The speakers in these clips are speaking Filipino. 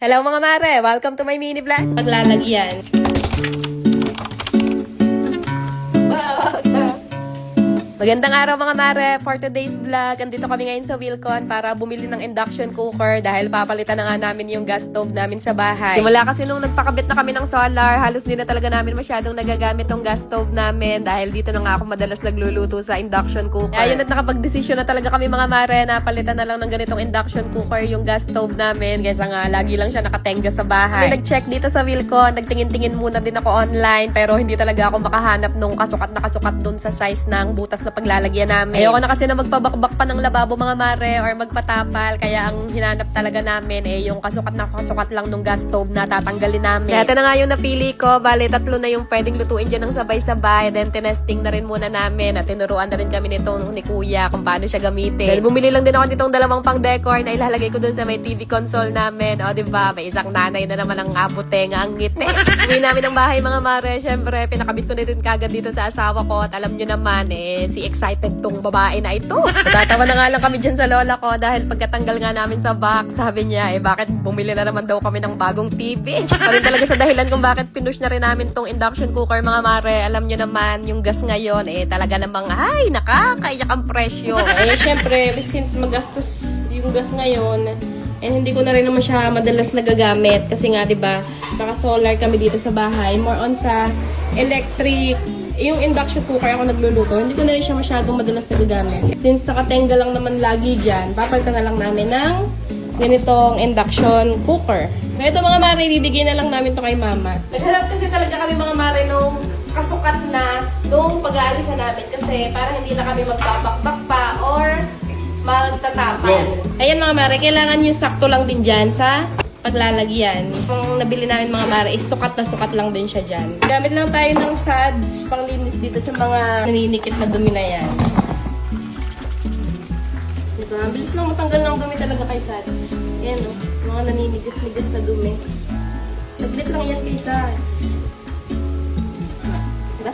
Hello mga mare! Welcome to my mini vlog! Paglalagyan. Magandang araw mga mare! For today's vlog, andito kami ngayon sa Wilcon para bumili ng induction cooker dahil papalitan na nga namin yung gas stove namin sa bahay. Simula kasi nung nagpakabit na kami ng solar, halos di na talaga namin masyadong nagagamit tong gas stove namin dahil dito na nga ako madalas nagluluto sa induction cooker. Ayun at nakapag-desisyon na talaga kami mga mare na palitan na lang ng ganitong induction cooker yung gas stove namin kaysa nga lagi lang siya nakatenga sa bahay. Kami nag-check dito sa Wilcon, nagtingin-tingin muna din ako online pero hindi talaga ako makahanap nung kasukat na kasukat dun sa size ng butas na paglalagyan namin. Ayoko na kasi na magpabakbak pa ng lababo mga mare or magpatapal kaya ang hinanap talaga namin yung kasukat na kasukat lang nung gas stove na tatanggalin namin. Kaya ito na nga yung napili ko. Bale, 3 na yung pwedeng lutuin dyan ng sabay-sabay. Then, tinesting na rin muna namin at tinuruan na rin kami nitong ni Kuya kung paano siya gamitin. Then, bumili lang din ako nitong 2 pang-decor na ilalagay ko dun sa may TV console namin. O, diba? May isang nanay na naman ang abutenga ang ngiti. Uwi namin ng bahay mga mare. Siyempre, pinakabit ko na din kagad dito sa asawa ko at alam nyo naman si excited tong babae na ito. Tatawa na nga lang kami dyan sa lola ko dahil pagkatanggal nga namin sa box, sabi niya, bakit bumili na naman daw kami ng bagong TV? Tsaka rin talaga sa dahilan kung bakit pinush na rin namin tong induction cooker mga mare. Alam nyo naman, yung gas ngayon, talaga namang, nakakaiyak ang presyo. Syempre, since magastos yung gas ngayon, hindi ko na rin naman siya madalas nagagamit kasi nga, diba, naka-solar kami dito sa bahay. More on sa electric. Yung induction cooker ako nagluluto, hindi ko na rin siya masyadong madalas nagagamit. Since nakatenga lang naman lagi dyan, papalitan na lang namin ng ganitong induction cooker. So ito mga mare, bibigyan na lang namin to kay mama. Naghanap kasi talaga kami mga mare nung kasukat na nung pag-aalisan namin kasi para hindi na kami magbabakbak pa or magtatapal. Ayan mga mare, kailangan yung sakto lang din dyan sa paglalagyan. Kung nabili namin mga mare, sukat na sukat lang din siya dyan. Gamit lang tayo ng suds panglinis dito sa mga naninikit na dumi na yan. Diba? Bilis lang matanggal ng dumi talaga kay suds. Yan mga naninigas-nigas na dumi. Naglit lang yan kay suds. Diba?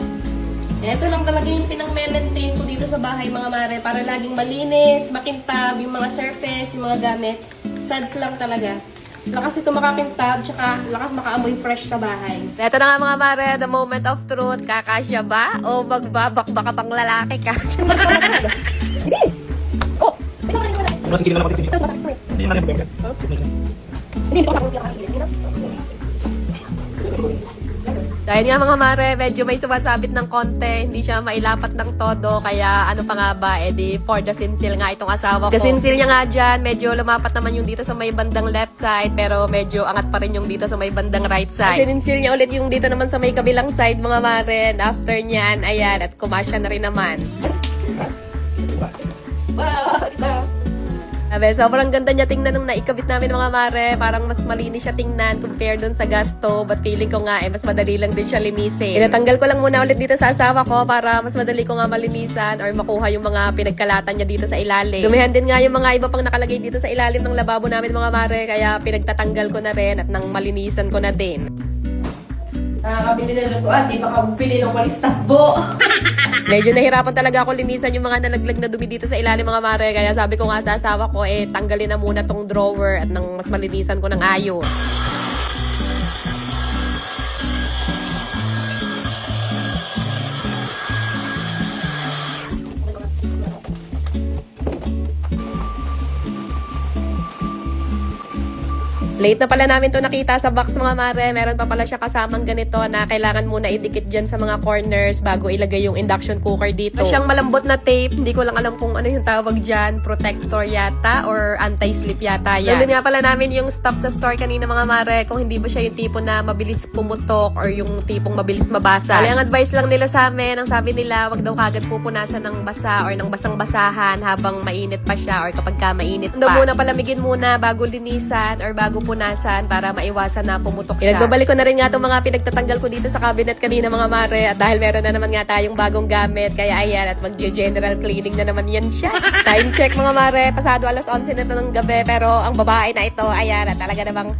Ito lang talaga yung pinang-maintain ko dito sa bahay mga mare para laging malinis, makintab, yung mga surface, yung mga gamit. Suds lang talaga. Lakas ito makakintab, tsaka lakas makaamoy fresh sa bahay. Ito na nga mga mare, the moment of truth. Kakasya ba? O magbabakbaka pang lalaki ka? Hindi! Oh! Hindi ko dahil nga mga mare, medyo may sumasabit ng konti, hindi siya mailapat ng todo, kaya ano pa nga ba, di for the sinsil nga itong asawa ko. The sinsil niya nga dyan, medyo lumapat naman yung dito sa may bandang left side, pero medyo angat pa rin yung dito sa may bandang right side. Sininsil niya ulit yung dito naman sa may kabilang side mga mare, and after niyan, ayan, at kumasya na rin naman. Sobrang ganda niya tingnan nung naikabit namin mga mare. Parang mas malinis siya tingnan compare dun sa gas stove. But feeling ko nga mas madali lang din siya linisin. Tinatanggal ko lang muna ulit dito sa asawa ko para mas madali ko nga malinisan or makuha yung mga pinagkalatan niya dito sa ilalim. Dumihan din nga yung mga iba pang nakalagay dito sa ilalim ng lababo namin mga mare. Kaya pinagtatanggal ko na rin at nang malinisan ko na din. Nakakabili na lutuan, di ba kabili ng walis takbo? Medyo nahirapan talaga ako linisan yung mga nalaglag na dumi dito sa ilalim mga mare. Kaya sabi ko nga sa asawa ko, tanggalin na muna tong drawer at nang mas malinisan ko ng ayos. Late na pala namin to nakita sa box mga mare. Meron pa pala siya kasamang ganito na kailangan muna idikit dyan sa mga corners bago ilagay yung induction cooker dito. Siyang malambot na tape. Hindi ko lang alam kung ano yung tawag dyan. Protector yata or anti-slip yata yan. Nandun nga pala namin yung stuff sa store kanina mga mare. Kung hindi ba siya yung tipo na mabilis pumutok or yung tipong mabilis mabasa. Kaya ang advice lang nila sa amin, ang sabi nila, wag daw kagad pupunasan ng basa or ng basang-basahan habang mainit pa siya or kapag ka mainit pa. Doon muna palamigin muna bago linisan or bago punasan para maiwasan na pumutok siya. Pinagbabalik ko na rin nga itong mga pinagtatanggal ko dito sa cabinet kanina mga mare at dahil meron na naman nga tayong bagong gamit kaya ayan at mag-general cleaning na naman yan siya. Time check mga mare, pasado 11:00 na ito ng gabi pero ang babae na ito ayan at talaga namang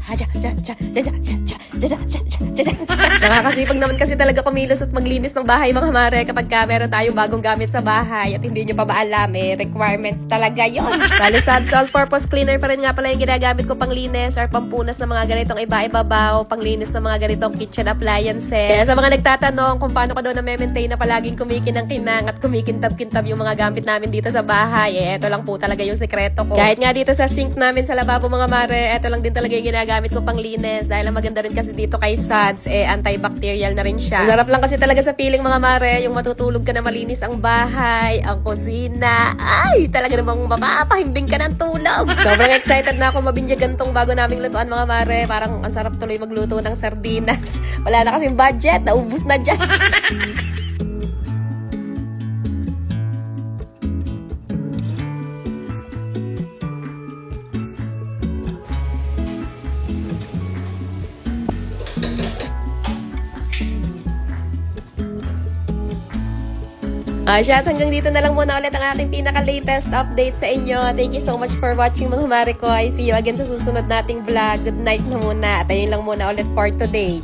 nakakasipag naman kasi talaga kumilos at maglinis ng bahay mga mare kapag ka meron tayong bagong gamit sa bahay at hindi nyo pa ba alam requirements talaga yon. Bali, suds all-purpose cleaner pa rin nga pala yung ginagamit ko pang linis or pampunas ng mga ganitong iba-ibabaw, panglinis ng mga ganitong kitchen appliances. Kaya sa mga nagtatanong kung paano ko daw na-maintain na palaging kumikinang-kinang at kumikintab-kintab yung mga gamit namin dito sa bahay, eto lang po talaga yung sekreto ko. Kahit nga dito sa sink namin sa lababo mga mare, eto lang din talaga yung ginagamit ko pang linis dahil ang maganda rin kasi dito kay Suds, antibacterial na rin siya. Masarap lang kasi talaga sa feeling mga mare, yung matutulog ka na malinis ang bahay, ang kusina, ay talaga namang mapapahimbing ka ng tulog. Sobrang excited na ako mabinyagan tong bago naming lutuan mga mare, parang ang sarap tuloy magluto ng sardinas. Wala na kasing budget, naubos na dyan. Siya, hanggang dito na lang muna ulit ang aking pinaka-latest update sa inyo. Thank you so much for watching mga mare ko. I see you again sa susunod nating vlog. Good night na muna. At ayun lang muna ulit for today.